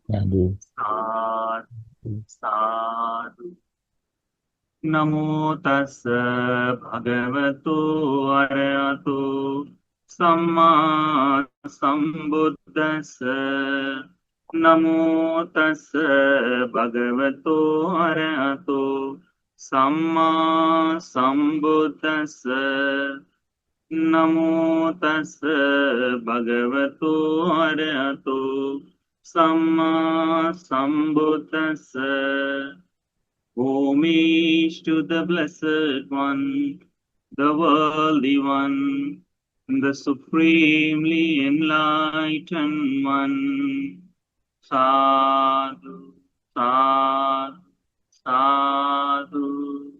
Sadhu. Sadhu, sadhu. Namo tassa bhagavato arahato samma sambuddhassa. Namo tassa bhagavato arahato samma sambuddhassa. Namo tassa bhagavato arahato samma sambuddhassa. Homage to the Blessed One, the Worthy One, the Supremely Enlightened One. Sadhu, sadhu, sadhu.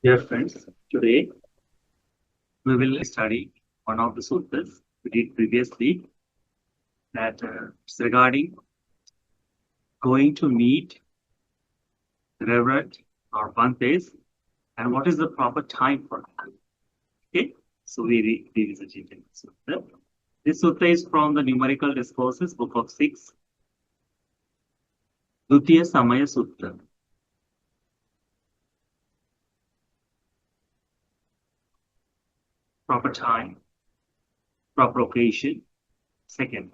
Dear friends, today we will study one of the suttas we did previously that is regarding going to meet Reverend or Bhantes and what is the proper time for that. Okay, so we revisited this sutta. This sutta is from the Numerical Discourses, book of 6, Dutiyasamaya Sutta. Proper time, proper occasion. Second,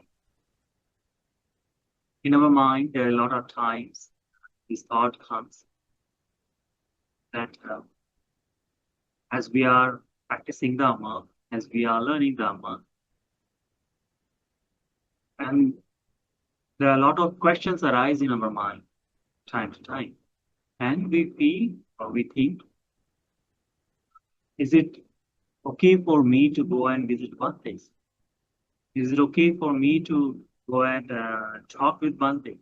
in our mind, there are a lot of times this thought comes that as we are practicing Dhamma, as we are learning Dhamma, and there are a lot of questions arise in our mind time to time. And we feel or we think, is it okay for me to go and visit Bhante? Is it okay for me to go and talk with Bhante?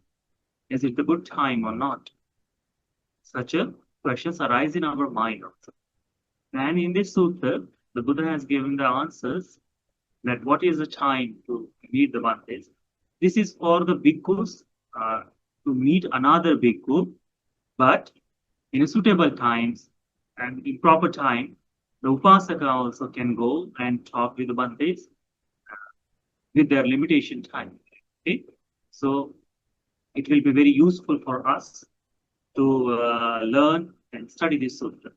Is it a good time or not? Such a questions arise in our mind also. And in this sutta, the Buddha has given the answers that what is the time to meet the Bhantes. This is for the bhikkhus to meet another bhikkhu, but in a suitable times and in proper time, the upasaka also can go and talk with the Bhantes with their limitation time. Okay, so it will be very useful for us to learn and study this sutta.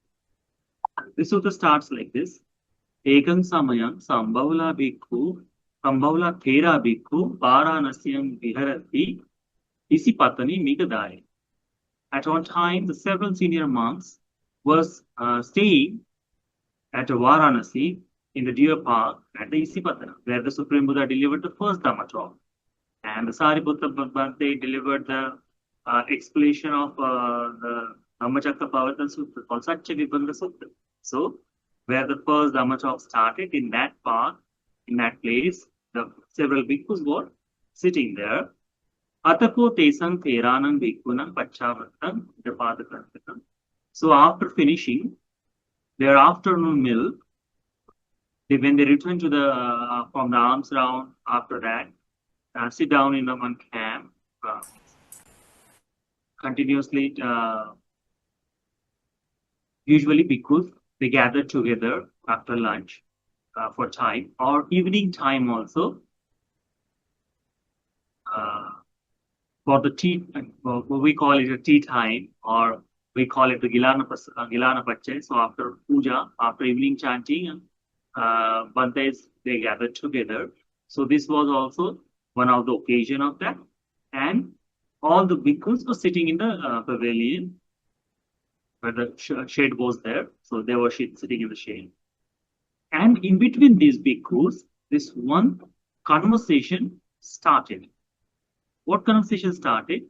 This sutta starts like this: Ekam samayam sambhavla bhikkhu sambhavla thera bhikkhu varanasiyam viharati isipatani migadaya. At one time, the several senior monks was staying at Varanasi in the deer park at the Isipatana, where the Supreme Buddha delivered the first Dhamma talk. And the Sariputta Bhante delivered the explanation of the Dhammacakkappavattana Sutta called Satya Vibhanga Sutta. So, where the first Dhamma talk started, in that park, in that place, the several bhikkhus were sitting there. Atapo tesang theranam bhikkhunan pachavattam japadakrantakam. So, after finishing their afternoon meal, when they return to the from the alms round, after that, sit down in one camp, continuously. Usually, because they gather together after lunch for time or evening time also uh, for the tea. We call it a tea time, or we call it the Gilana Pache. So after puja, after evening chanting, Bantes they gathered together. So this was also one of the occasion of that, and all the bhikkhus were sitting in the pavilion where the shade was there. So they were sitting in the shade. And in between these bhikkhus, this one conversation started. What conversation started?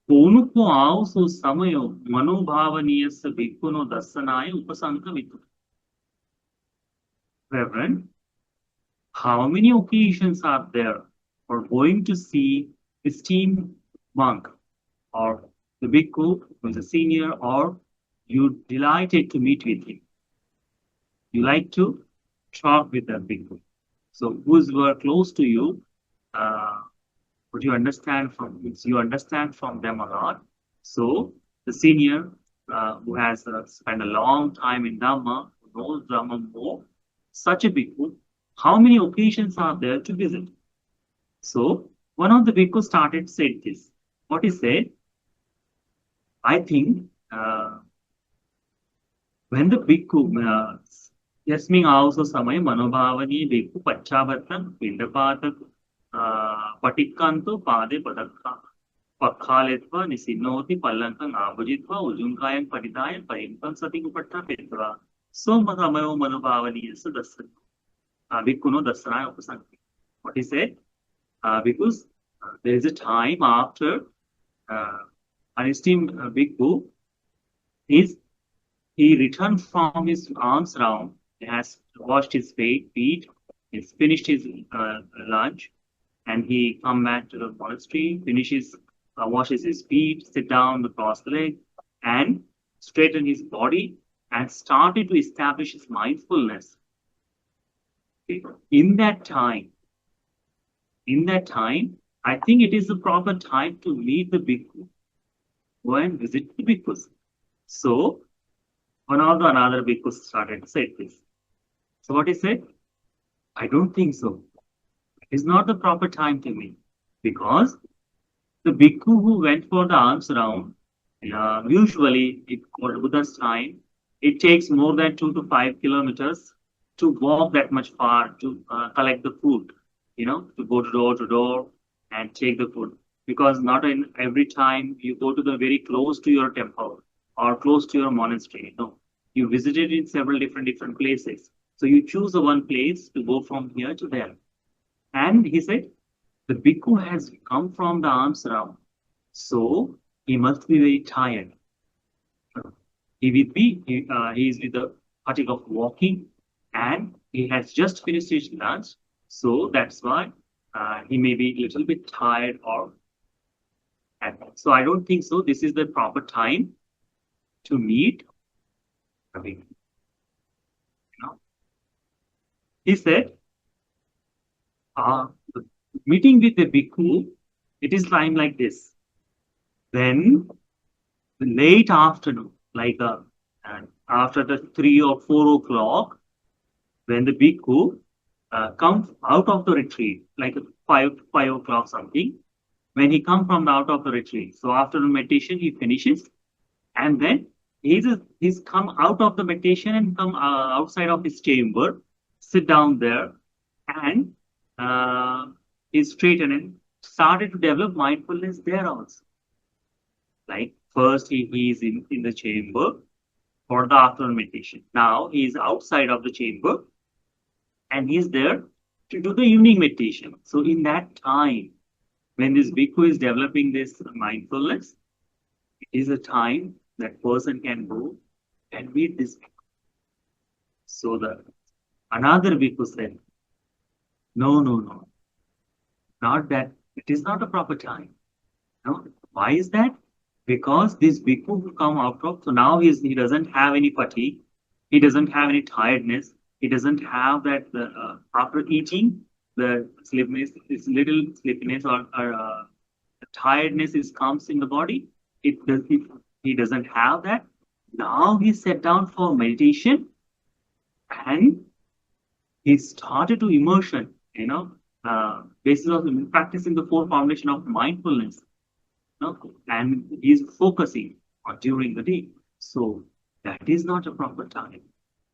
Konuko aoso samayo manobhavaniyasa bhikkhuno dasanaya upasankavitu. Reverend, how many occasions are there for going to see esteemed monk or the bhikkhu who is a senior, or you delighted to meet with him? You like to talk with the bhikkhu. So who's were close to you, what you understand from them a lot. So the senior who has spent a long time in Dhamma, who knows Dhamma more, such a bhikkhu, how many occasions are there to visit? So one of the bhikkhus said this. What he said, I think when the bhikkhu yasming also samay manobhavani bhikkhu pacchavattan pindapata patikkanto pade padakka pakhaletva nisinoti pallankan abhujitva ujunkayan padidaya parimpan sati kupatta petva so samayo manobhavani is the bhikkhu no dasana upasanti. What he said, because there is a time after an esteemed bhikkhu is he returned from his alms round. He has washed his feet, he's finished his lunch, and he come back to the monastery, washes his feet, sit down, cross the leg, and straighten his body, and started to establish his mindfulness. Okay. In that time, I think it is the proper time to meet the bhikkhu. Go and visit the bhikkhus. So one of the another bhikkhus started to say this. So what he said, I don't think so. It's not the proper time to meet because the bhikkhu who went for the alms round, usually for Buddha's time, it takes more than 2 to 5 kilometers to walk that much far to collect the food, to go to door and take the food. Because not in every time you go to the very close to your temple or close to your monastery. No, you visited in several different places. So you choose the one place to go from here to there. And he said, the bhikkhu has come from the alms round, so he must be very tired. He is with the fatigue of walking, and he has just finished his lunch, so that's why he may be a little bit tired or. So I don't think so. This is the proper time to meet a bhikkhu. He said, meeting with the bhikkhu, it is time like this. Then the late afternoon, like after the 3 or 4 o'clock, when the bhikkhu comes out of the retreat, like 5 o'clock something, when he comes from out of the retreat. So after the meditation, he finishes, and then he's come out of the meditation and come outside of his chamber, sit down there, and he's straightened and started to develop mindfulness there also. Like first he is in the chamber for the afternoon meditation. Now he is outside of the chamber and he is there to do the evening meditation. So in that time, when this bhikkhu is developing this mindfulness, it is a time that person can go and meet this bhikkhu. So the another bhikkhu said, no, not that. It is not a proper time. No. Why is that? Because this bhikkhu who come out of, so now he doesn't have any fatigue, he doesn't have any tiredness, he doesn't have that after eating the sleepiness, this little sleepiness or tiredness comes in the body. He doesn't have that. Now he sat down for meditation and he started to immersion, basis of practicing the 4 foundation of mindfulness. And he's focusing on during the day. So that is not a proper time.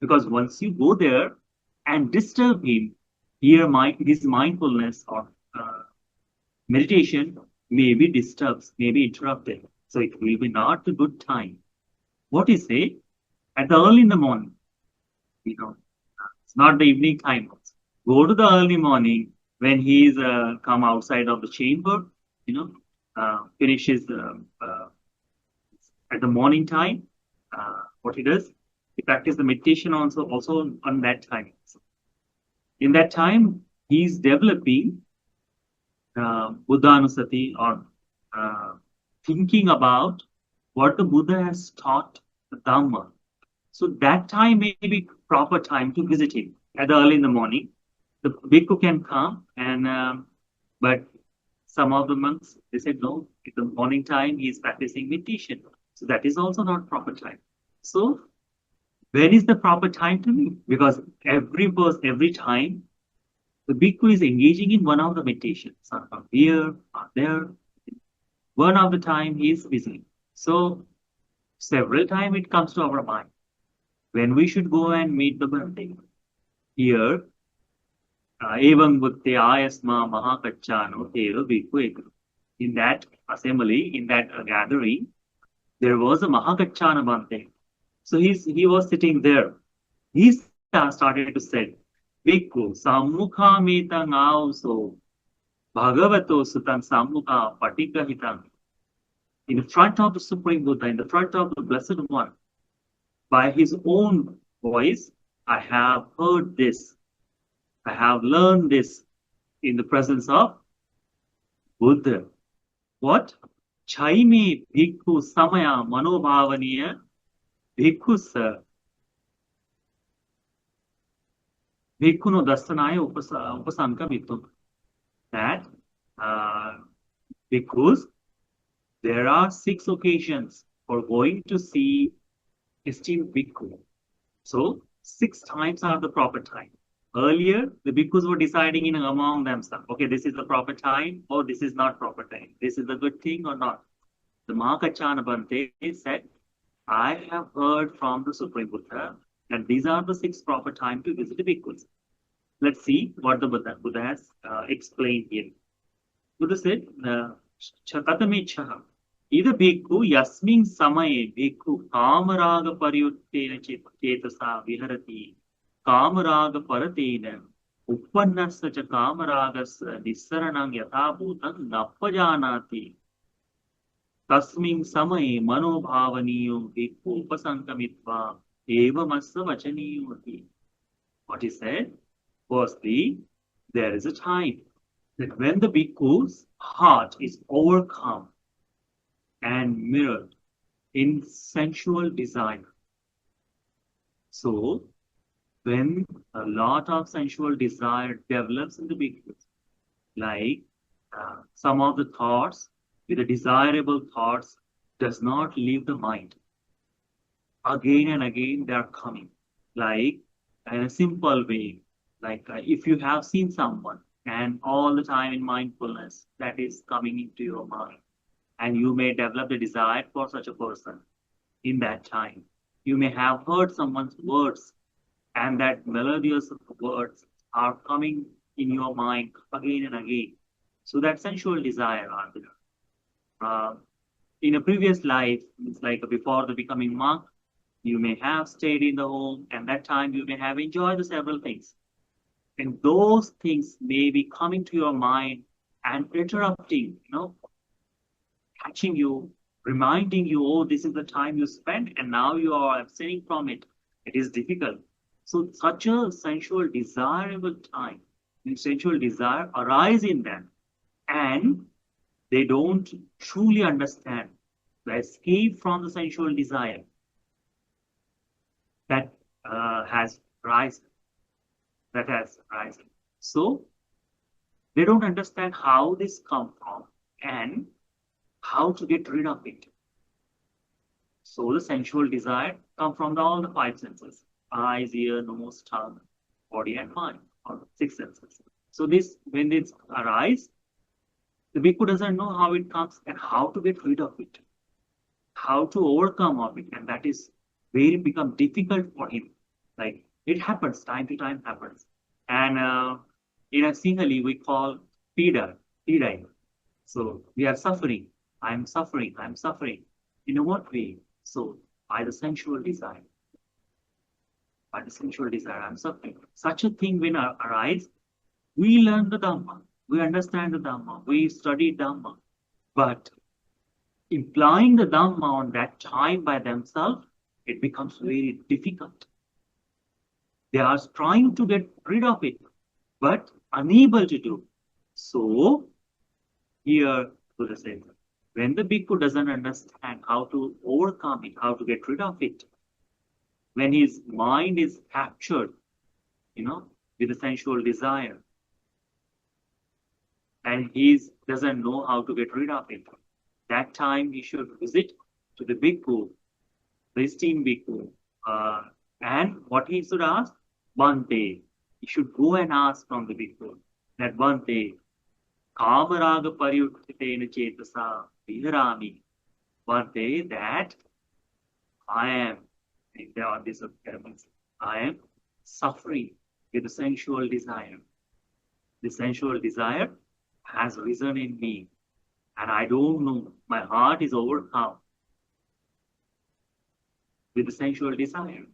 Because once you go there and disturb him, his mindfulness or meditation may be disturbed, may be interrupted. So it will be not a good time. What is say? At the early in the morning, it's not the evening time. Go to the early morning when he is come outside of the chamber, finishes at the morning time. What he does, he practices the meditation also on that time. In that time, he is developing Buddhanusati or thinking about what the Buddha has taught the Dhamma. So that time may be proper time to visit him at the early in the morning. The bhikkhu can come and but some of the monks, they said, no, in the morning time, he is practicing meditation. So that is also not proper time. So when is the proper time to meet? Because every time The bhikkhu is engaging in one of the meditations, or here, or there. One of the time he is busy. So several times it comes to our mind when we should go and meet the Bhante. Here, evam buddhyayasma mahakachano eva bhikkhu ekam. In that assembly, in that gathering, there was a Mahakachana Bhante. So he was sitting there. He started to say, Bhikkhu, Sammukhametang auso, Bhagavato Sutan Sammukha Patikahitam. In front of the Supreme Buddha, in the front of the Blessed One, by his own voice, I have heard this. I have learned this in the presence of Buddha. What? Chaime Bhikkhu Samaya Manobhavaniya Bhikkhu Sir. Bhikkhuno Dasanaya Upasankamitum. That bhikkhus, there are 6 occasions for going to see esteemed bhikkhu. So 6 times are the proper time. Earlier, the bhikkhus were deciding in among themselves, okay, this is the proper time or this is not proper time. This is a good thing or not. The Mahakachana Bhante said, I have heard from the Supreme Buddha that these are the 6 proper time to visit the bhikkhus. Let's see what the Buddha has explained here. Buddha said, Chakatamechaha. Either bhikkhu yasmin samaye bhikkhu kamaraga paryuttena chetasa viharati kamaraga paratena uppannassa cha kamaragas nissaranang yathabhutam nappajanati tasmin samaye manobhavaniyo bhikkhu upasankamitva evamassa vachaniyoti. What he said? Firstly, there is a time that when the bhikkhu's heart is overcome and mirrored in sensual desire. So, when a lot of sensual desire develops in the bhikkhus, like some of the thoughts, with the desirable thoughts, does not leave the mind. Again and again, they are coming, like in a simple way. Like if you have seen someone and all the time in mindfulness that is coming into your mind, and you may develop the desire for such a person in that time. You may have heard someone's words, and that melodious words are coming in your mind again and again. So that sensual desire are there. In a previous life, it's like before the becoming monk, you may have stayed in the home, and that time you may have enjoyed the several things. And those things may be coming to your mind and interrupting, catching you, reminding you, oh, this is the time you spent, and now you are abstaining from it. It is difficult. So such a sensual desirable time, and sensual desire arise in them, and they don't truly understand the escape from the sensual desire that has risen. So they don't understand how this comes from and how to get rid of it. So the sensual desire come from all the 5 senses: eyes, ear, nose, tongue, body, and mind, or 6 senses. So this, when it arises, the bhikkhu doesn't know how it comes and how to get rid of it, how to overcome of it, and that is very become difficult for him. Like it happens, time to time happens. And in a Sinhala, we call pida. So we are suffering. I'm suffering. In what way? So by the sensual desire. I'm suffering. Such a thing when arises, we learn the Dhamma. We understand the Dhamma. We study Dhamma. But implying the Dhamma on that time by themselves, it becomes very difficult. They are trying to get rid of it, but unable to do. So, here Buddha says, when the bhikkhu doesn't understand how to overcome it, how to get rid of it, when his mind is captured, with a sensual desire, and he doesn't know how to get rid of it, that time he should visit to the bhikkhu, the esteemed bhikkhu, and what he should ask? Bhante, You should go and ask from the bhikkhu that one day, Kamaraga Paryuktitena Chetasa Viharami, one day that I am, there are these elements, I am suffering with the sensual desire. The sensual desire has risen in me, and I don't know, my heart is overcome with the sensual desire,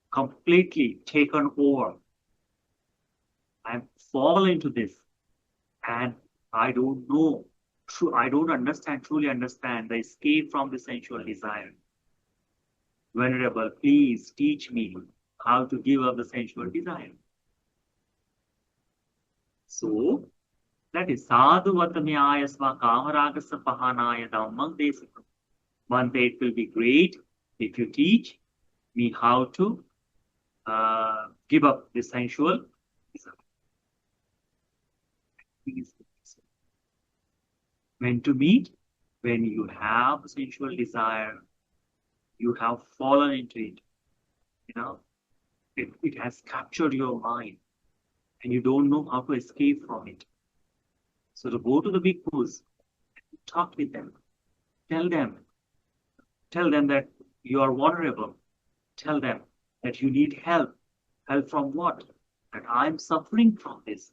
completely taken over. I'm fallen into this, and I don't know, I don't truly understand the escape from the sensual desire. Venerable, please teach me how to give up the sensual desire. So, that is sadhu vatamyaya sva kamaragasa pahanaya dhammam desakam. One day it will be great if you teach me how to give up the sensual desire. When to meet? When you have sensual desire, you have fallen into it. It has captured your mind, and you don't know how to escape from it. So to go to the bhikkhus, talk with them, tell them that you are vulnerable, tell them that you need help. Help from what? That I'm suffering from this,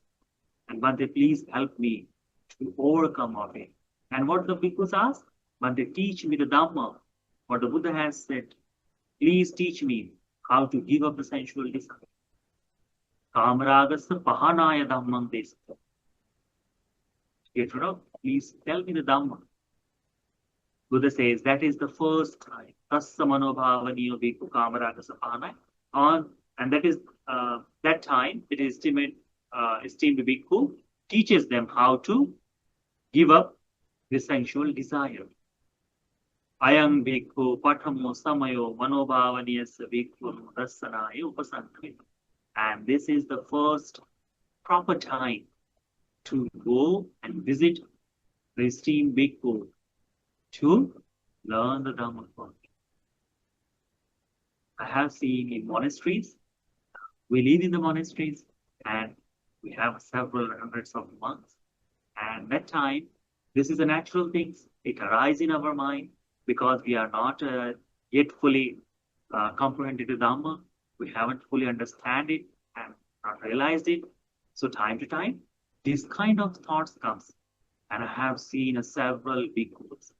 and Bhante, please help me to overcome of it. And what the bhikkhus ask? Bhante, teach me the Dhamma. What the Buddha has said, please teach me how to give up the sensual desire. Kamaragasa pahanaya dhammam desakam. Get rid of, please tell me the Dhamma. Buddha says that is the first time. Tassa manobhavaniyo bhikkhu kamaragasa pahanaya. And that is that time it is esteemed bhikkhu teaches them how to give up the sensual desire. Ayam bhikkhu pathamo samayo manobhavaniyasya bhikkhu rassanaya upasantavita. And this is the first proper time to go and visit the esteemed bhikkhu to learn the Dhamma from him. I have seen in monasteries, we live in the monasteries, and we have several hundreds of monks. And that time, this is a natural thing. It arises in our mind because we are not yet fully comprehended the Dhamma. We haven't fully understand it and not realized it. So time to time, this kind of thoughts comes. And I have seen several bhikkhus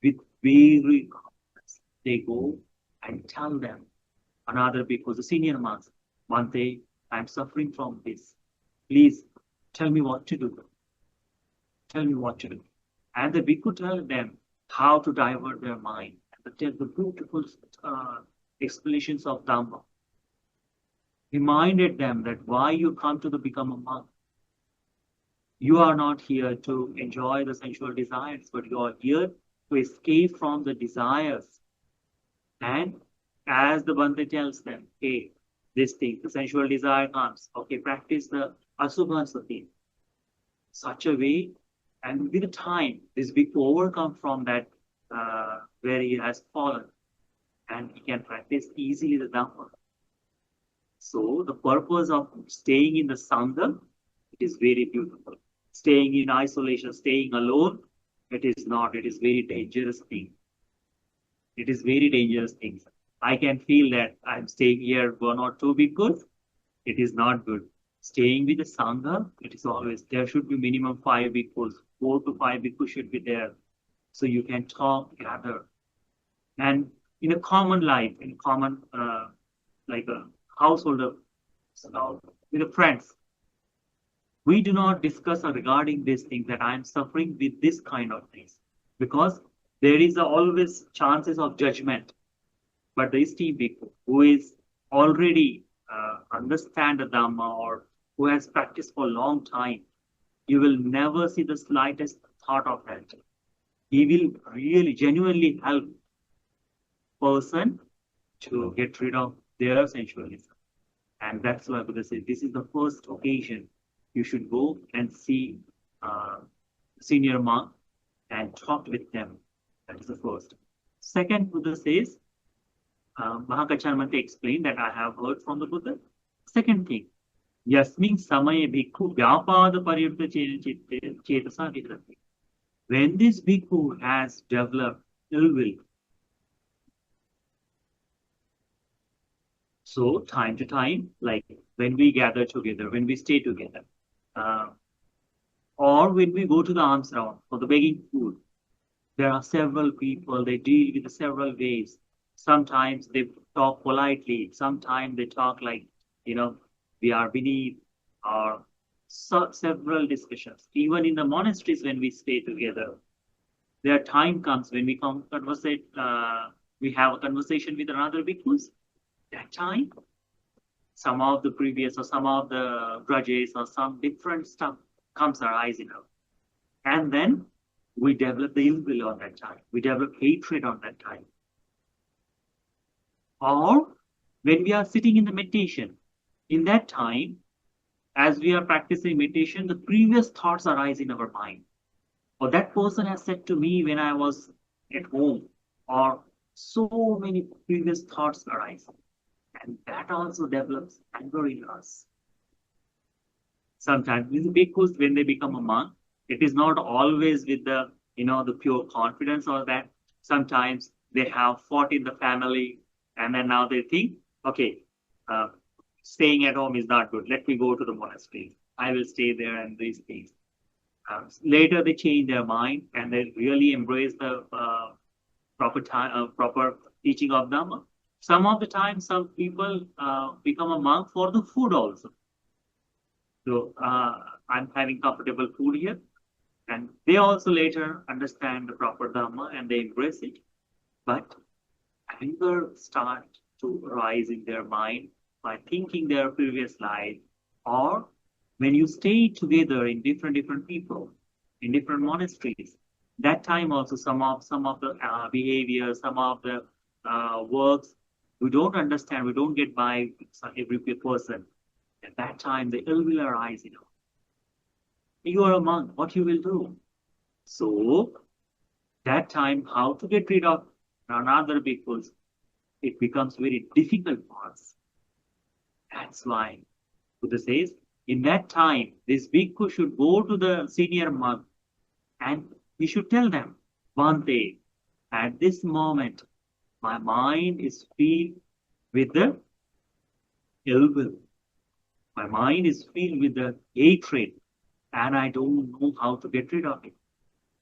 with very confidence. They go and tell them, another bhikkhu, the senior monks, Bhante, I'm suffering from this. Please tell me what to do. Tell me what to do. And the bhikkhu tell them how to divert their mind. And they tell the beautiful explanations of Dhamma. Reminded them that why you come to become a monk. You are not here to enjoy the sensual desires, but you are here to escape from the desires. And as the Bhante tells them, hey, this thing, the sensual desire comes. Okay, practice the Asubha Sati. Such a way, and with time, this bhikkhu overcome from that where he has fallen, and he can practice easily the Dhamma. So the purpose of staying in the Sangha, it is very beautiful. Staying in isolation, staying alone, it is not. It is very dangerous thing. It is very dangerous thing. I can feel that I'm staying here 1 or 2 bhikkhus. It is not good. Staying with the Sangha, it is always, there should be minimum 5 bhikkhus. 4 to 5 bhikkhus should be there. So you can talk, gather. And in a common life, in common, like a household, with the friends, we do not discuss regarding these things that I am suffering with this kind of things. Because there is always chances of judgment. But the esteemed bhikkhu who is already understand the Dhamma or who has practiced for a long time, you will never see the slightest thought of that. He will really genuinely help person to get rid of their sensualism. And that's why Buddha said this is the first occasion you should go and see senior monk and talk with them. That is the first. Second, Buddha says, Mahakachanamante explained that I have heard from the Buddha. Second thing, Yasmin Samaye Bhikkhu Vyapada Paryutta Chetasa Vihrati. When this bhikkhu has developed ill will, so time to time, like when we gather together, when we stay together, uh, or when we go to the alms round for the begging food, there are several people, they deal with several ways. Sometimes they talk politely, sometimes they talk like, we are beneath, or several discussions. Even in the monasteries, when we stay together, there time comes when we have a conversation with another bhikkhus. That time, some of the previous or some of the grudges or some different stuff comes arising up. And then we develop the ill will on that time. We develop hatred on that time. Or when we are sitting in the meditation, in that time, as we are practicing meditation, the previous thoughts arise in our mind. Or that person has said to me when I was at home, or so many previous thoughts arise. And that also develops anger in us. Sometimes these bhikkhus, when they become a monk, it is not always with the pure confidence or that. Sometimes they have fought in the family, and then now they think, okay, uh, staying at home is not good. Let me go to the monastery. I will stay there and these things. Later, they change their mind and they really embrace the proper teaching of Dhamma. Some of the time, some people become a monk for the food also. So I'm having comfortable food here, and they also later understand the proper Dhamma and they embrace it. But anger starts to rise in their mind by thinking their previous life, or when you stay together in different people in different monasteries, that time also some of the behavior, some of the works we don't understand, we don't get by every person. At that time, the ill will arise. You are a monk, what you will do? So that time, how to get rid of another because it becomes very difficult for us. That's why Buddha says, in that time, this bhikkhu should go to the senior monk and he should tell them, Bhante, at this moment, my mind is filled with the ill will. My mind is filled with the hatred, and I don't know how to get rid of it.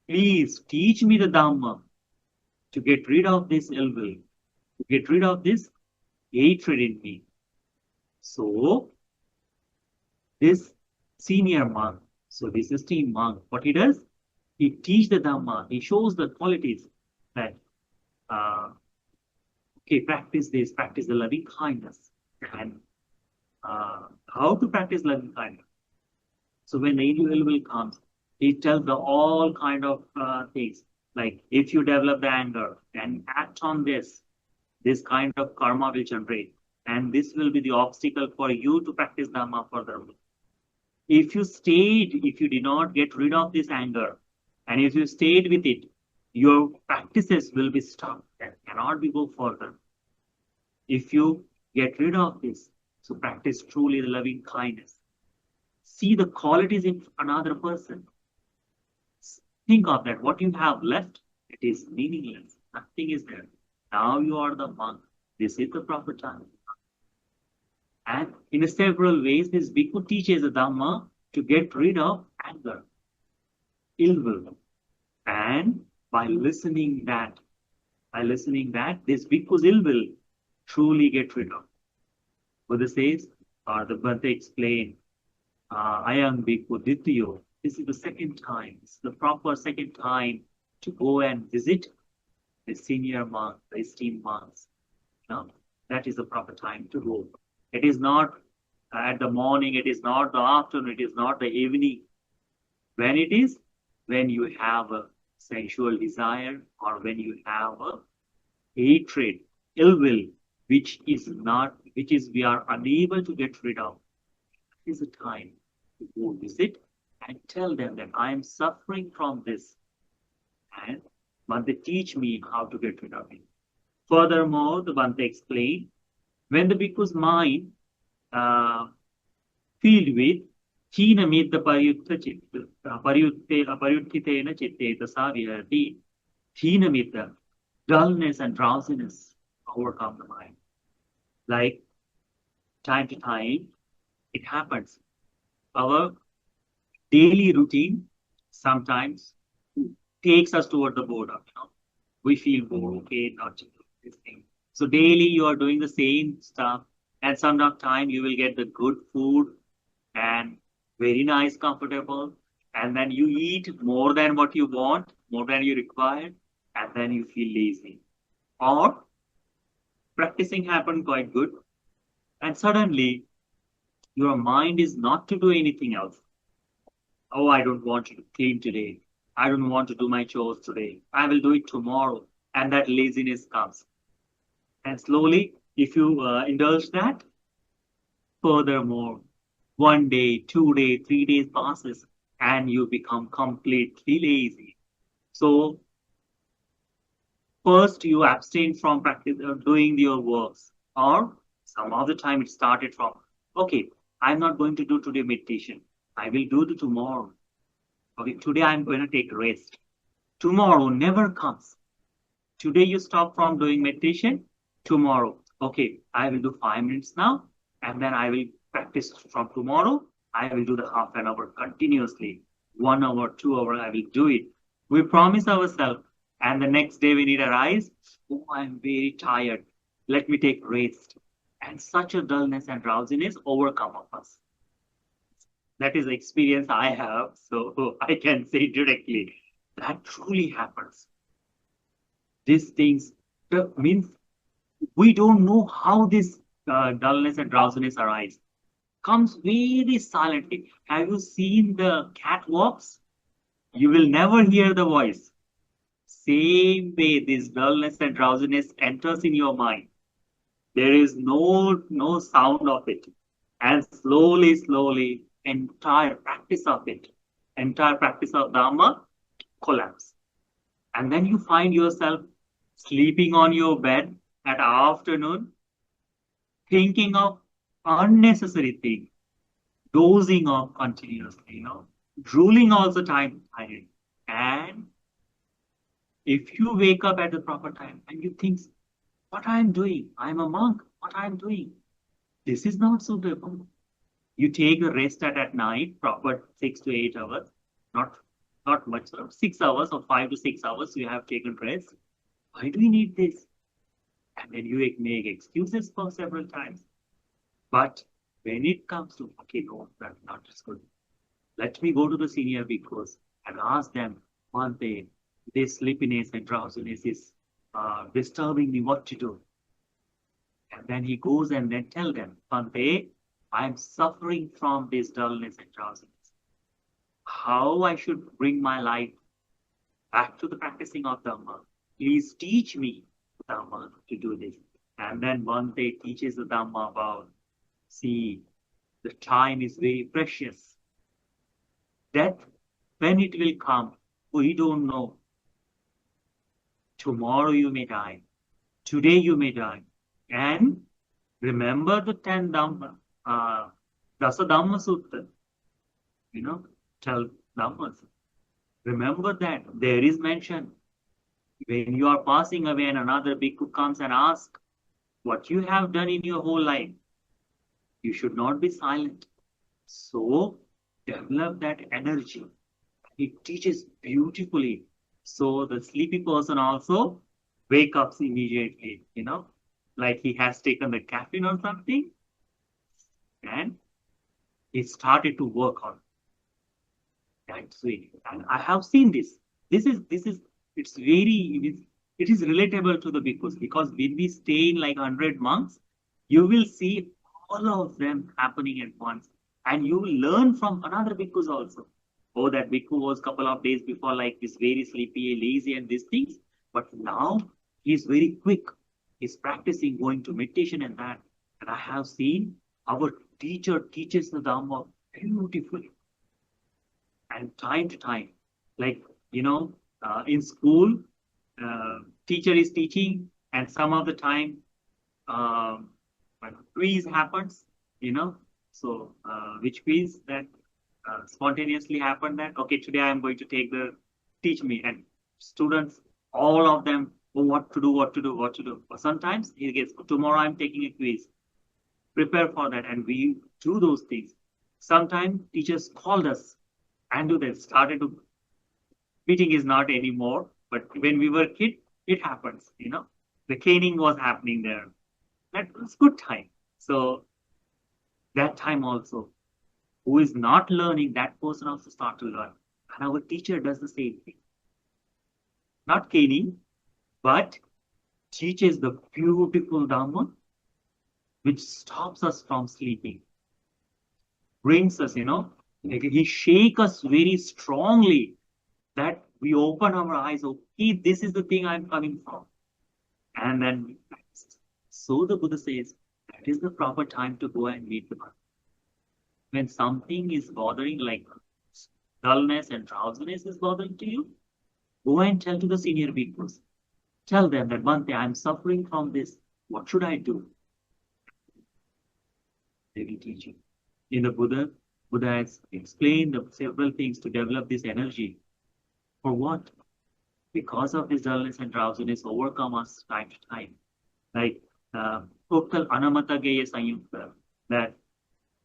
Please teach me the Dhamma to get rid of this ill will, to get rid of this hatred in me. So, this senior monk, so this esteemed monk, what he does, he teaches the Dhamma, he shows the qualities that, okay, practice this, practice the loving kindness, and how to practice loving kindness. So when the individual comes, he tells the all kind of things, like if you develop the anger and act on this kind of karma will generate, and this will be the obstacle for you to practice Dhamma furthermore. If you did not get rid of this anger, and if you stayed with it, your practices will be stopped and cannot be go further. If you get rid of this, so practice truly the loving kindness. See the qualities in another person. Think of that. What you have left, it is meaningless. Nothing is there. Now you are the monk. This is the proper time. And in several ways, this bhikkhu teaches the Dhamma to get rid of anger, ill will. And by listening that, this bhikkhu's ill will truly get rid of. Buddha says, or the Buddha explained, Ayam bhikkhu Dutiyo. This is the second time, it's the proper second time to go and visit the senior monk, the esteemed monks. That is the proper time to go. It is not at the morning, it is not the afternoon, it is not the evening. When it is, when you have a sensual desire or when you have a hatred, ill will, which is we are unable to get rid of. It is a time to go visit and tell them that I am suffering from this, but they teach me how to get rid of it. Furthermore, the Bhante explained, when the bhikkhu's mind uh, filled with Chinamita Paryuttitena Chitte Tasavihati, Chinamita, dullness and drowsiness overcome the mind. Like time to time, it happens. Our daily routine sometimes takes us toward the boredom. We feel bored, okay, not to do this thing. So daily you are doing the same stuff, and some of time you will get the good food and very nice, comfortable, and then you eat more than what you want, more than you require, and then you feel lazy. Or practicing happened quite good, and suddenly your mind is not to do anything else. Oh, I don't want to clean today. I don't want to do my chores today. I will do it tomorrow. And that laziness comes. And slowly, if you indulge that, furthermore, 1 day, 2 day, 3 days passes and you become completely lazy. So first you abstain from practice doing your works, or some of the time it started from, okay, I'm not going to do today meditation. I will do the tomorrow. Okay, today I'm going to take rest. Tomorrow never comes. Today you stop from doing meditation. Tomorrow, okay, I will do 5 minutes now, and then I will practice from tomorrow. I will do the half an hour continuously. 1 hour, 2 hour, I will do it. We promise ourselves, and the next day when it arrives, oh, I'm very tired. Let me take rest. And such a dullness and drowsiness overcome of us. That is the experience I have, so I can say directly that truly happens. These things means we don't know how this dullness and drowsiness arise. Comes very silently. Have you seen the cat walks? You will never hear the voice. Same way, this dullness and drowsiness enters in your mind. There is no sound of it, and slowly, entire practice of Dhamma collapse, and then you find yourself sleeping on your bed at afternoon, thinking of unnecessary things, dozing off continuously, drooling all the time. And if you wake up at the proper time and you think, what I'm doing, I'm a monk, what I'm doing, this is not suitable. You take a rest at night, proper 6 to 8 hours, not not much, 6 hours or 5 to 6 hours you have taken rest. Why do we need this? And then you make excuses for several times. But when it comes to, okay, no, that's not as good. Let me go to the senior bhikkhus and ask them, one day, this sleepiness and drowsiness is disturbing me, what to do? And then he goes and then tell them, Bhante, I'm suffering from this dullness and drowsiness. How I should bring my life back to the practicing of Dhamma. Please teach me Dhamma to do this. And then Bhante teaches the Dhamma about, see, the time is very precious. Death, when it will come, we don't know. Tomorrow you may die. Today you may die. And remember the 10 Dhamma, Dasa Dhamma Sutta, 12 Dhammas. Remember that there is mention when you are passing away and another bhikkhu comes and asks what you have done in your whole life, you should not be silent. So develop that energy. It teaches beautifully. So the sleepy person also wake up immediately, like he has taken the caffeine or something, and he started to work on that way. And I have seen this. This is it's very it is relatable to the bhikkhus, because when we stay in like 100 monks, you will see all of them happening at once. And you will learn from another bhikkhus also. Oh, that bhikkhu was couple of days before like this very sleepy, lazy, and these things. But now he is very quick. He's practicing going to meditation and that. And I have seen our teacher teaches the Dhamma beautifully. And time to time, like, in school, teacher is teaching And some of the time, when quiz happens, so which quiz that spontaneously happened that, okay, today I'm going to teach me, and students, all of them, oh, what to do, what to do, what to do. But sometimes he gets, tomorrow I'm taking a quiz, prepare for that, and we do those things. Sometimes teachers called us and do that, started to, beating is not anymore, but when we were kid, it happens, the caning was happening there. That was good time. So that time also, who is not learning, that person also start to learn. And our teacher does the same thing. Not caning, but teaches the beautiful Dhamma, which stops us from sleeping. Brings us, like he shakes us very strongly that we open our eyes, okay, this is the thing I'm coming from. And then we practice. So the Buddha says, that is the proper time to go and meet the Buddha. When something is bothering, like dullness and drowsiness is bothering to you, go and tell to the senior bhikkhus. Tell them that, Bhante, I'm suffering from this. What should I do? They will teach you. In the Buddha has explained the several things to develop this energy. For what? Because of this dullness and drowsiness overcome us time to time. Like Uktal Anamata Geya Sanyukta, that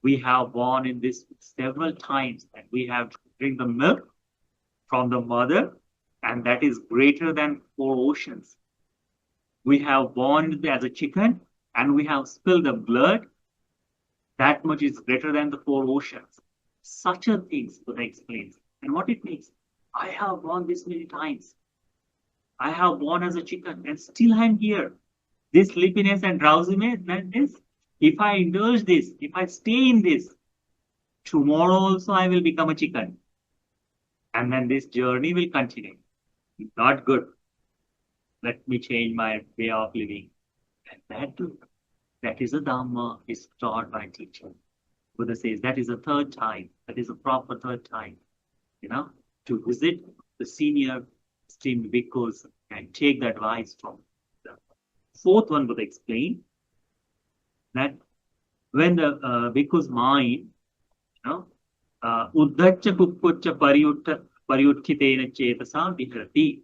we have born in this several times, and we have drink the milk from the mother, and that is greater than 4 oceans. We have born as a chicken, and we have spilled the blood. That much is greater than the 4 oceans. Such a things Buddha explains. And what it means, I have born this many times. I have born as a chicken, and still I'm here. This sleepiness and drowsiness, that is, if I indulge this, if I stay in this, tomorrow also I will become a chicken. And then this journey will continue. Not good. Let me change my way of living. And that is a Dhamma is taught by teacher. Buddha says that is a third time. That is a proper third time, to visit the senior esteemed bhikkhus and take the advice from them. Fourth one, Buddha explained that when the bhikkhu's mind, uddhacha kukkucha pariyuttitena chetasa vihrati,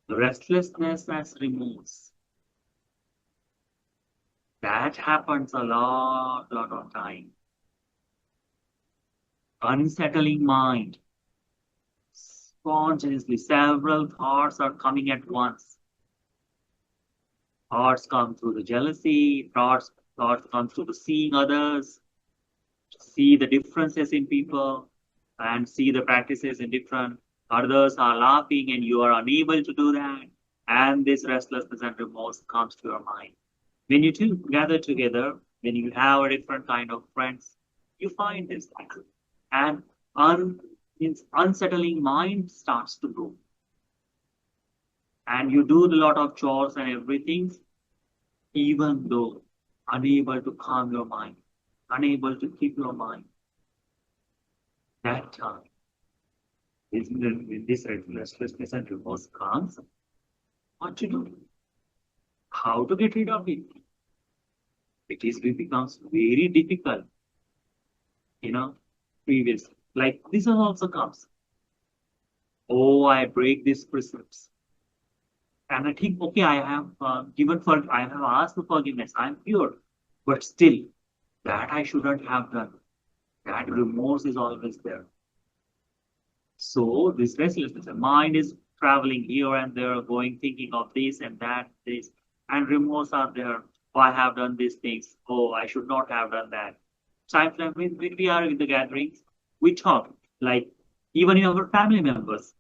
the restlessness as removes. That happens a lot of time. Unsettling mind. Spontaneously, several thoughts are coming at once. Thoughts come through the jealousy, thoughts come through the seeing others, see the differences in people, and see the practices in different. Others are laughing and you are unable to do that. And this restlessness and remorse comes to your mind. When you two gather together, when you have a different kind of friends, you find this. And unsettling mind starts to grow. And you do a lot of chores and everything, even though unable to calm your mind, unable to keep your mind. That time, when this restlessness and remorse comes, what to do? How to get rid of it? It becomes very difficult. Previous, like this also comes. Oh, I break these precepts. And I think, okay, I have I have asked for forgiveness. I'm pure. But still, that I shouldn't have done. That remorse is always there. So this restlessness, the mind is traveling here and there, going, thinking of this and that, this, and remorse are there. Oh, I have done these things. Oh, I should not have done that. Sometimes when we are in the gatherings, we talk, like even in our family members,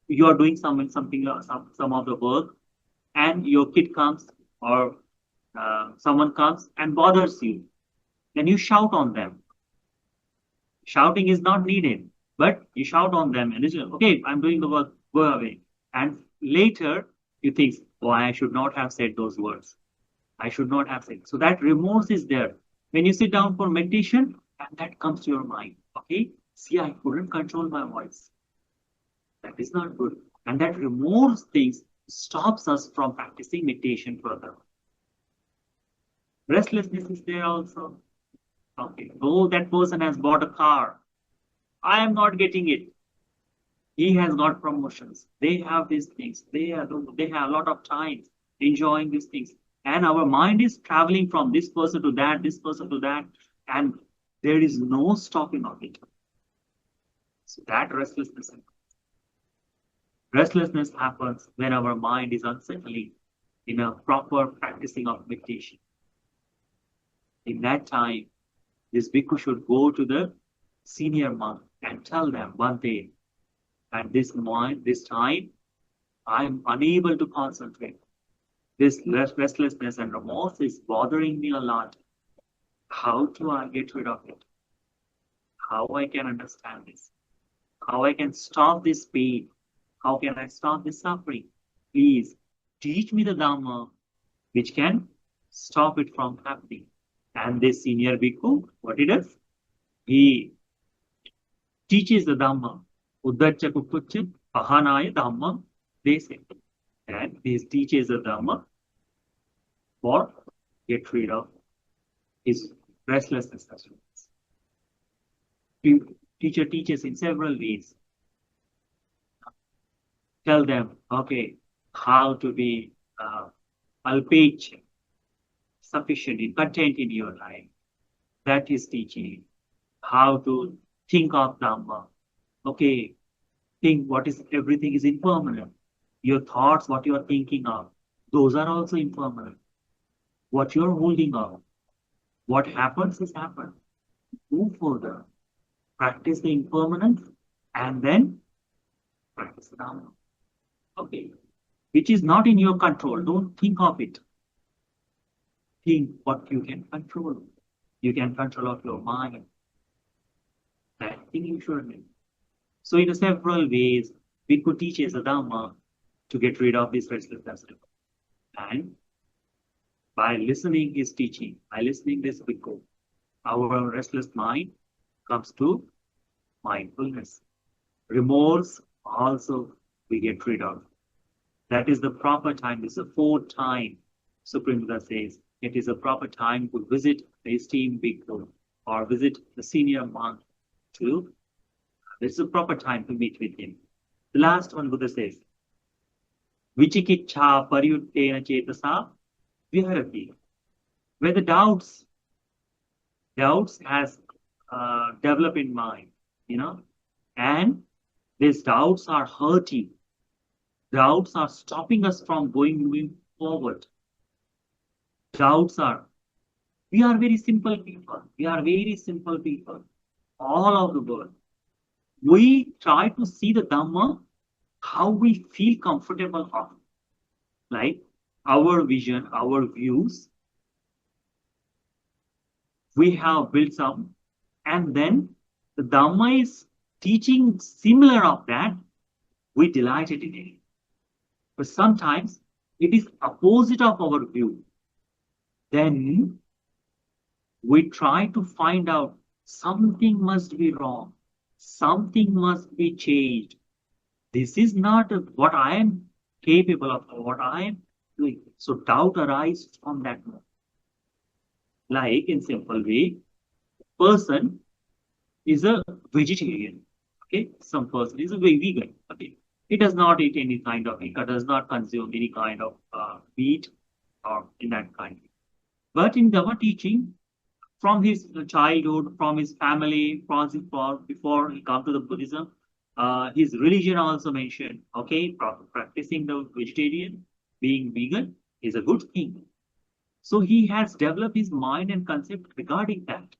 you are doing some of the work, and your kid comes or someone comes and bothers you, then you shout on them. Shouting is not needed, but you shout on them and you say, okay, I'm doing the work, go away. And later you think, oh, I should not have said those words. I should not have said. So that remorse is there. When you sit down for meditation, and that comes to your mind. Okay, see, I couldn't control my voice. That is not good. And that remorse things stops us from practicing meditation further. Restlessness is there also. Okay, oh, that person has bought a car. I am not getting it. He has got promotions. They have these things. They have a lot of time enjoying these things. And our mind is traveling from this person to that, this person to that, and there is no stopping of it. So that restlessness happens when our mind is unsettling in a proper practicing of meditation. In that time, this bhikkhu should go to the senior monk and tell them one day, at this time, I am unable to concentrate. This restlessness and remorse is bothering me a lot. How do I get rid of it? How I can understand this? How I can stop this pain? How can I stop this suffering? Please teach me the Dhamma which can stop it from happening. And this senior bhikkhu, what he does? He teaches the Dhamma. Uddhacha Kukucha Pahanaya Dhamma, they say. And he teaches the Dhamma for get rid of his restlessness as well. Teacher teaches in several ways. Tell them, okay, how to be alpage, sufficiently content in your life. That is teaching. How to think of Dhamma. Okay, think what is everything is impermanent. Your thoughts, what you are thinking of, those are also impermanent. What you are holding on, what happens is happened. Move further. Practice the impermanence and then practice the Dhamma. Okay. Which is not in your control. Don't think of it. Think what you can control. You can control of your mind. That thing you should do. So in several ways, we could teach as a Dhamma to get rid of this restlessness. And by listening his teaching, by listening this bhikkhu, our restless mind comes to mindfulness. Remorse also we get rid of. That is the proper time. This is the fourth time, Supreme Buddha says, it is a proper time to visit the esteemed bhikkhu or visit the senior monk to. This is a proper time to meet with him. The last one Buddha says, Vichikicha paryuttena cetasa viharati. Where the doubts has developed in mind, and these doubts are hurting. Doubts are stopping us from moving forward. We are very simple people. We are very simple people. All of the world. We try to see the Dhamma, how we feel comfortable of. Like our vision, our views, we have built some, and then the Dhamma is teaching similar of that, we delight it in it. But sometimes it is opposite of our view. Then we try to find out something must be wrong. Something must be changed. This is not what I am capable of, what I am doing. So doubt arises from that moment. Like in simple way, person is a vegetarian. Okay, some person is a vegan. Okay, he does not eat any kind of meat, does not consume any kind of meat or in that kind. But in Dhamma teaching, from his childhood, from his family, before he come to the Buddhism, his religion also mentioned, okay, practicing the vegetarian, being vegan is a good thing. So he has developed his mind and concept regarding that.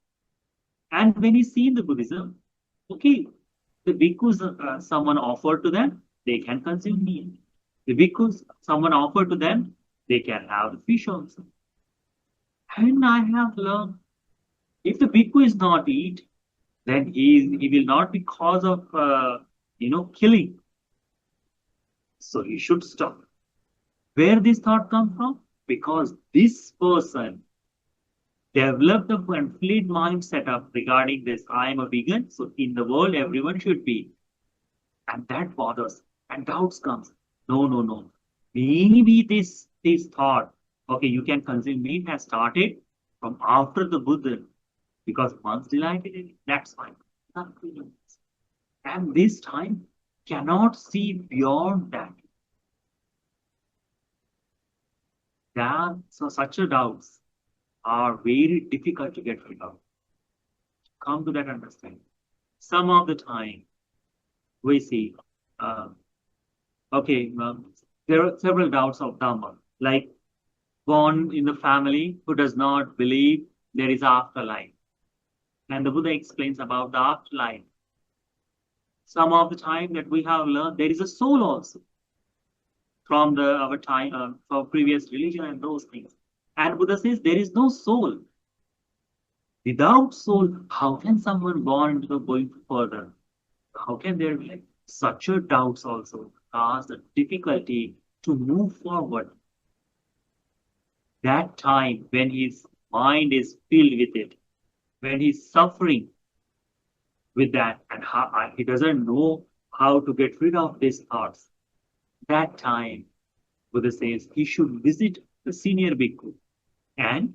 And when he seen the Buddhism, okay, the bhikkhus, someone offered to them, they can consume meat. The bhikkhus, someone offered to them, they can have the fish also. And I have learned, if the bhikkhu is not eat, then he will not be cause of killing. So he should stop. Where this thought come from? Because this person developed a complete mindset up regarding this. I am a vegan, so in the world everyone should be. And that bothers. And doubts comes. No. Maybe this thought, okay, you can consider maybe has started from after the Buddha, because monks delighted in it. That's fine. Nothing else. And this time cannot see beyond that. So such a doubts are very difficult to get rid of. Come to that understanding. Some of the time we see, uh, okay, there are several doubts of Dhamma, like born in the family who does not believe there is afterlife. And the Buddha explains about the afterlife. Some of the time that we have learned there is a soul also from our time, from previous religion and those things. And Buddha says there is no soul. Without soul, how can someone born into the going further? How can there be like such a doubts also cause a difficulty to move forward? That time when his mind is filled with it, when he's suffering with that, and he doesn't know how to get rid of these thoughts, that time Buddha says he should visit the senior bhikkhu and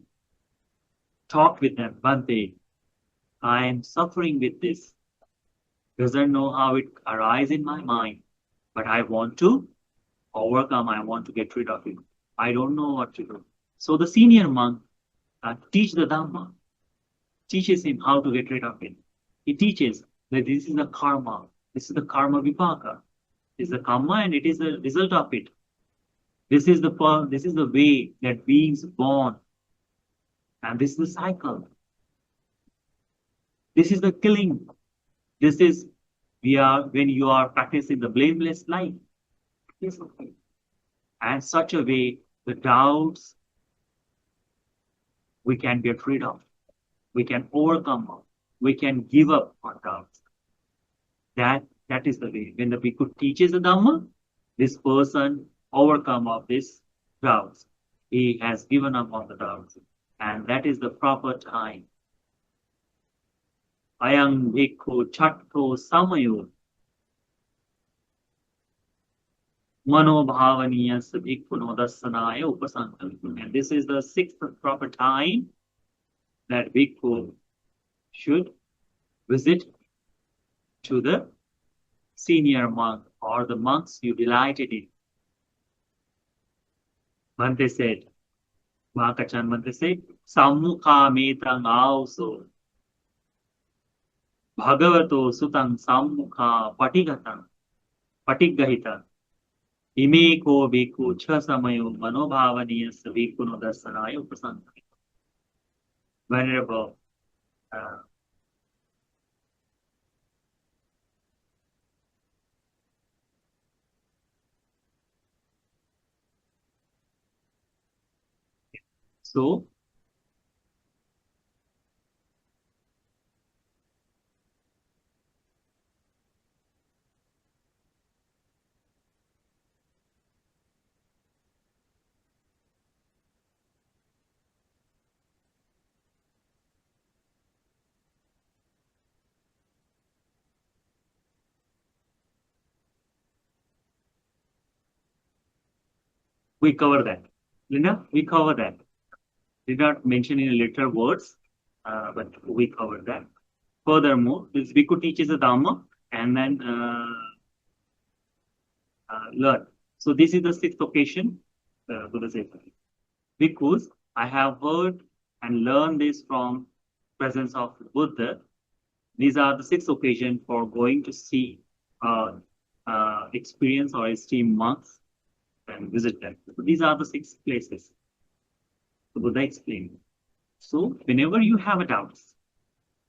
talk with them. Bhante, I am suffering with this. Doesn't know how it arises in my mind, but I want to overcome. I want to get rid of it. I don't know what to do. So the senior monk teach the Dhamma, teaches him how to get rid of it. He teaches that this is the karma. This is the karma vipaka. This is the karma, and it is the result of it. This is the way that beings born, and this is the cycle. This is the killing. This is we are when you are practicing the blameless life. Yes, okay. And such a way the doubts we can get rid of, we can overcome, we can give up on doubts. That is the way. When the bhikkhu teaches the Dhamma, this person overcome of this doubts. He has given up on the doubts. And that is the proper time. Ayang bhikkhu chatto samayo manobhavaniyas bhikkhuno dasanaya upasankalpa. And this is the sixth proper time that bhikkhu should visit to the senior monk or the monks you delighted in. Bhante said, Mahakachan Bhante said, Sammukha metang auso bhagavato sutang sammukha patigahita ime ko bhikkhu cha samayo manobhavaniyas bhikkhuno dasanaya upasankalpa. Venerable so we cover that. Linda, we cover that. Did not mention in later words, but we covered that. Furthermore, this bhikkhu teaches the Dhamma and then learn. So this is the sixth occasion, Buddha says. Bhikkhus, I have heard and learned this from presence of Buddha. These are the six occasions for going to see, experience or esteem monks and visit them. So these are the six places. The Buddha explained. So whenever you have a doubts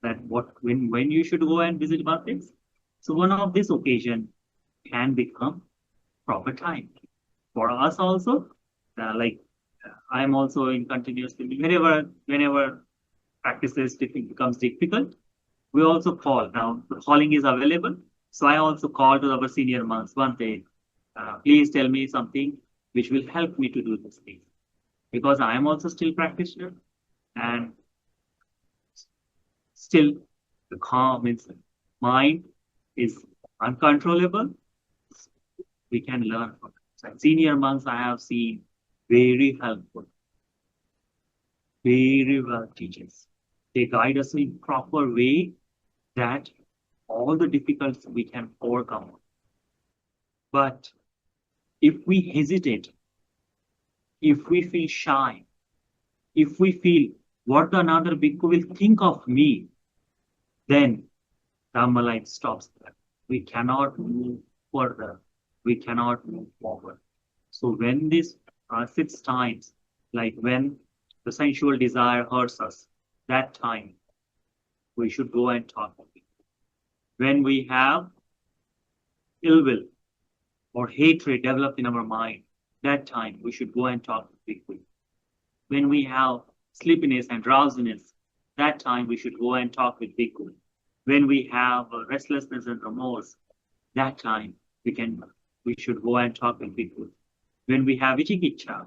that when you should go and visit Bhante, so one of this occasion can become proper time for us also. I am also in continuously whenever practices becomes difficult, we also call. Now the calling is available, so I also call to our senior monks. Bhante, please tell me something which will help me to do this thing, because I am also still practitioner, and still the calm means mind is uncontrollable. We can learn from it. Senior monks I have seen very helpful, very well teachers. They guide us in proper way that all the difficulties we can overcome. But if we hesitate, if we feel shy, if we feel what another bhikkhu will think of me, then Dhamma life stops there. We cannot move further. We cannot move forward. So when this 6 times, like when the sensual desire hurts us, that time we should go and talk with people. When we have ill will or hatred developed in our mind, that time we should go and talk with people. When we have sleepiness and drowsiness, that time we should go and talk with people. When we have restlessness and remorse, that time we should go and talk with people. When we have vichikicha,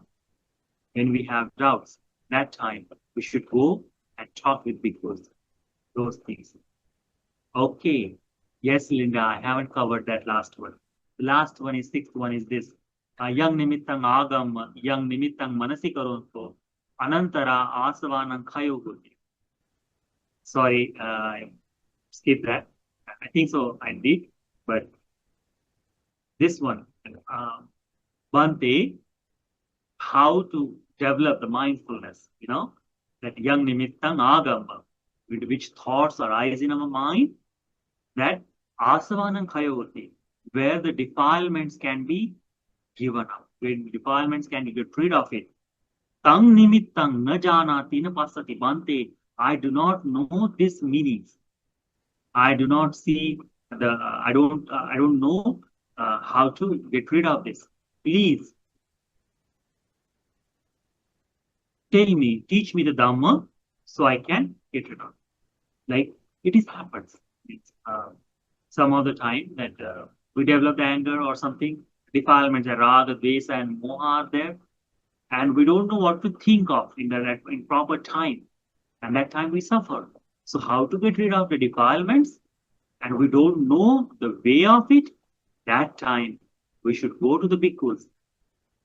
when we have doubts, that time we should go and talk with people. Those things. Okay. Yes, Linda, I haven't covered that last one. The last one is 6th one is this. Yang nimittang agam, yang nimittang manasi karonto, anantara asavanang khayoguti. Sorry, skip that. I think so, I did. But this one, Bhante, how to develop the mindfulness, that yang nimittang agam, with which thoughts arise in our mind, that asavanang khayoguti, where the defilements can be given up, where defilements can get rid of it. Tang nimittang na janati na pasati Bhante, I do not know this meanings. I do not see I don't know how to get rid of this. Please tell me, teach me the Dhamma so I can get rid of it. Like it happens. Some of the time that we develop anger or something, defilements, raga, dvesa, and moha are there, and we don't know what to think of in proper time, and that time we suffer. So how to get rid of the defilements, and we don't know the way of it, that time we should go to the bhikkhus,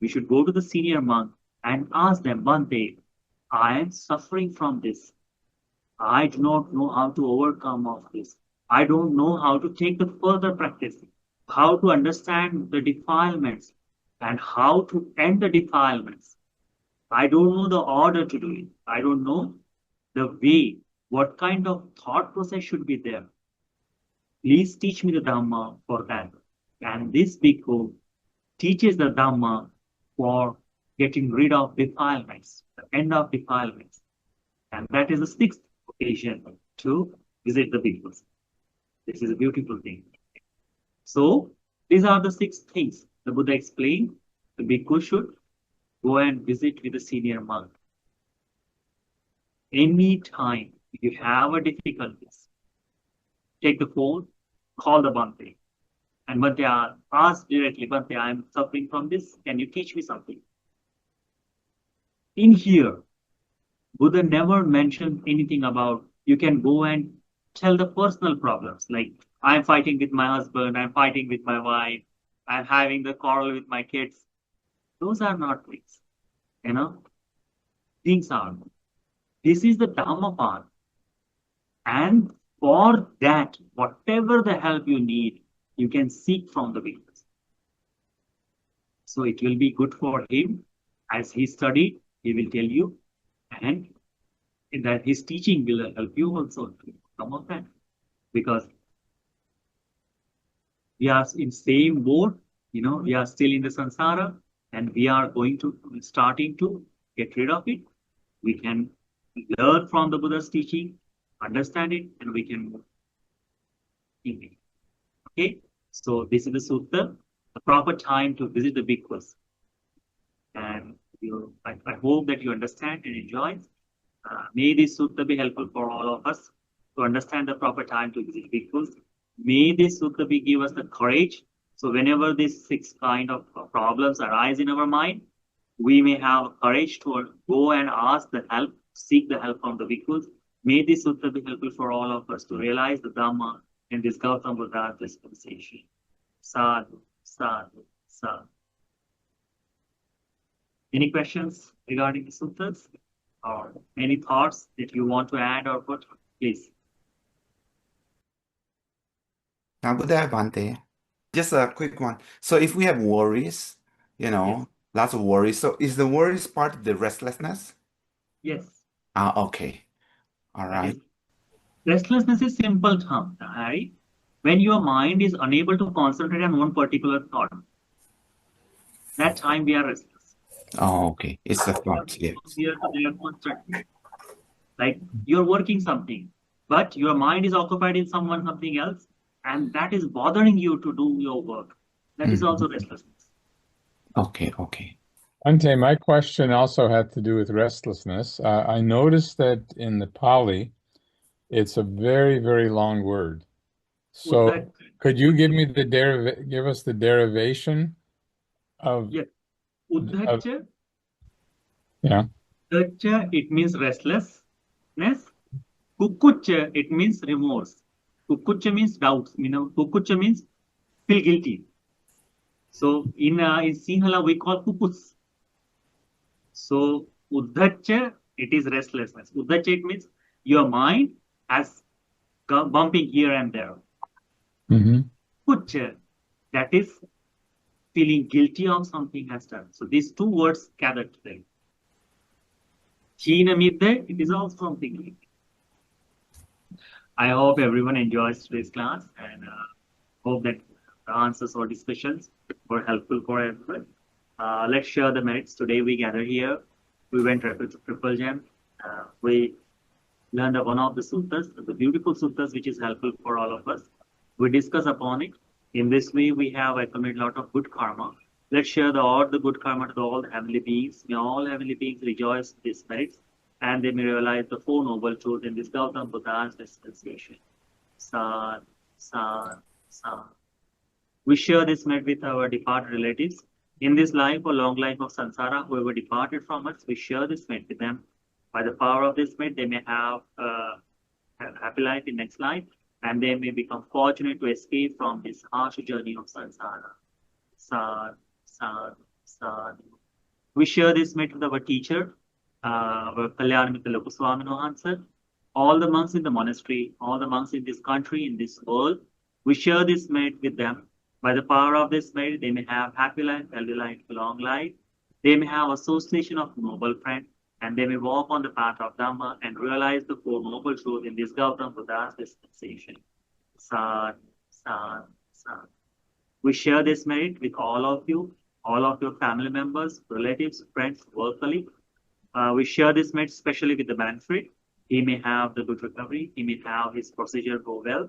we should go to the senior monk and ask them, Bhante, I am suffering from this. I do not know how to overcome of this. I don't know how to take the further practice, how to understand the defilements and how to end the defilements. I don't know the order to do it. I don't know the way, what kind of thought process should be there. Please teach me the Dhamma for that. And this bhikkhu teaches the Dhamma for getting rid of defilements, the end of defilements. And that is the 6th occasion to visit the bhikkhus. This is a beautiful thing. So these are the 6 things the Buddha explained. The bhikkhu should go and visit with a senior monk. Any time you have a difficulties, take the phone, call the Bhante. And Bhante, ask directly, Bhante, I am suffering from this. Can you teach me something? In here, Buddha never mentioned anything about you can go and tell the personal problems. Like, I'm fighting with my husband, I'm fighting with my wife, I'm having the quarrel with my kids. Those are not things. Things are. This is the Dhamma path. And for that, whatever the help you need, you can seek from the bhikkhus. So it will be good for him. As he studied, he will tell you. And in that his teaching will help you also to come of that. Because we are in same boat, we are still in the samsara, and we are starting to get rid of it. We can learn from the Buddha's teaching, understand it, and we can move in it. Okay, so this is the sutta, the proper time to visit the bhikkhus. And I hope that you understand and enjoy. May this sutta be helpful for all of us to understand the proper time to visit bhikkhus. May this sutta give us the courage. So whenever these 6 kind of problems arise in our mind, we may have courage to go and ask the help, seek the help from the bhikkhus. May this sutta be helpful for all of us to realize the Dhamma in this Gautama Buddha's dispensation. Sadhu, sadhu, sadhu. Any questions regarding the suttas or any thoughts that you want to add or put? Please. Now, Buddha Bhante, just a quick one. So if we have worries, Yes. lots of worries. So is the worries part of the restlessness? Yes. Okay. All That is right. restlessness is simple term, Harry. When your mind is unable to concentrate on one particular thought, that time we are restless. Oh, okay. It's the We are thoughts. from Yes. here to there constantly. Like you're working something, but your mind is occupied in someone something else, and that is bothering you to do your work. That is also Mhm. restlessness. Okay. Okay. Ante, my question also had to do with restlessness. I noticed that in the Pali, it's a very, very long word. So Uddhac, could you give me give us the derivation of, yes, of Uddhacha, yeah. Uddhacha, it means restlessness. Kukucha, it means remorse. Kukucha means doubts. Kukucha means feel guilty. So in Sinhala we call kukus. So Uddhacha, it is restlessness. Uddhacha, it means your mind has bumping here and there. Hmm. Kucha, that is feeling guilty of something has done. So these two words gathered together. China midday, it is also something like. I hope everyone enjoys today's class and hope that the answers or discussions were helpful for everyone. Let's share the merits. Today we gather here. We went to Triple Gem. We learned one of the suttas, the beautiful suttas, which is helpful for all of us. We discuss upon it. In this way, we have accumulated a lot of good karma. Let's share all the good karma to all the heavenly beings. May all heavenly beings rejoice in these merits, and they may realize the Four Noble Truths in this Gautam Buddha's dispensation. Sad, sad, sad. We share this merit with our departed relatives. In this life or long life of samsara, whoever departed from us, we share this merit with them. By the power of this merit, they may have a happy life in next life, and they may become fortunate to escape from this harsh journey of samsara. Sad, sad, sad. We share this merit with our teacher, our Kalyanamita Lokuswamino sir, all the monks in the monastery, all the monks in this country, in this world. We share this merit with them. By the power of this merit, they may have happy life, healthy life, long life. They may have association of noble friends, and they may walk on the path of Dhamma and realize the Four Noble Truths in this Gautam Buddha's dispensation. Sad, sad, sad. We share this merit with all of your family members, relatives, friends, work colleagues. We share this merit especially with the Manfred. He may have the good recovery. He may have his procedure go well.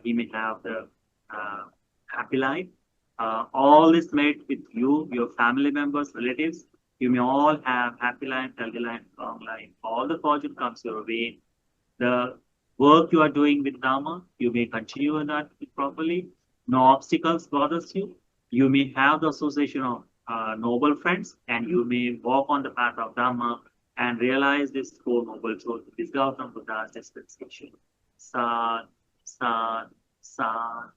He may have the uh, happy life. All this merit with you, your family members, relatives. You may all have happy life, healthy life, long life. All the fortune comes your way. The work you are doing with Dharma, you may continue in that properly. No obstacles bothers you. You may have the association of noble friends, and you may walk on the path of Dharma and realize this Four Noble Truths, this Gautam Buddha's dispensation. Sad, sad, sad.